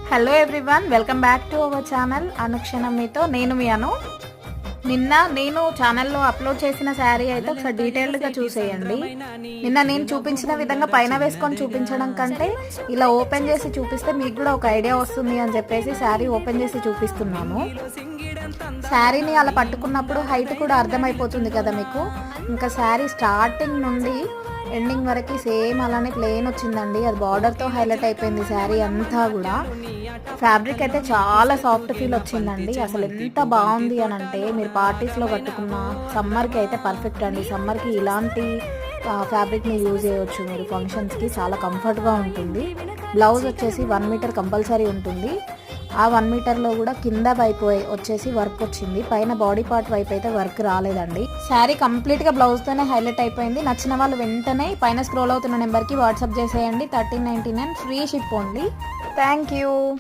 Hello everyone, welcome back to our channel అనుక్షణం మీతో. నేను మీ అను. నిన్న నేను ఛానల్లో అప్లోడ్ చేసిన శారీ అయితే ఒకసారి డీటెయిల్డ్గా చూసేయండి. నిన్న నేను చూపించిన విధంగా పైన వేసుకొని చూపించడం కంటే ఇలా ఓపెన్ చేసి చూపిస్తే మీకు కూడా ఒక ఐడియా వస్తుంది అని చెప్పేసి శారీ ఓపెన్ చేసి చూపిస్తున్నాను. శారీని అలా పట్టుకున్నప్పుడు హైట్ కూడా అర్థమైపోతుంది కదా మీకు. ఇంకా శారీ స్టార్టింగ్ నుండి ఎండింగ్ వరకు సేమ్ అలానే ప్లెయిన్ వచ్చిందండి. అది బార్డర్తో హైలైట్ అయిపోయింది శారీ అంతా కూడా. ఫ్యాబ్రిక్ అయితే చాలా సాఫ్ట్ ఫీల్ వచ్చిందండి. అసలు ఎంత బాగుంది అని అంటే మీరు పార్టీస్లో కట్టుకున్న సమ్మర్కి అయితే పర్ఫెక్ట్ అండి. సమ్మర్కి ఇలాంటి ఫ్యాబ్రిక్ని యూజ్ చేయవచ్చు మీరు ఫంక్షన్స్కి. చాలా కంఫర్ట్గా ఉంటుంది. బ్లౌజ్ వచ్చేసి 1 మీటర్ కంపల్సరీ ఉంటుంది. ఆ 1 మీటర్లో కూడా కింద వైపు వచ్చేసి వర్క్ వచ్చింది, పైన బాడీ పార్ట్ వైపు అయితే వర్క్ రాలేదండి. శారీ కంప్లీట్గా బ్లౌజ్తోనే హైలైట్ అయిపోయింది. నచ్చిన వాళ్ళు వెంటనే పైన స్క్రోల్ అవుతున్న నెంబర్కి వాట్సాప్ చేసేయండి. 1399 free ship only. Thank you.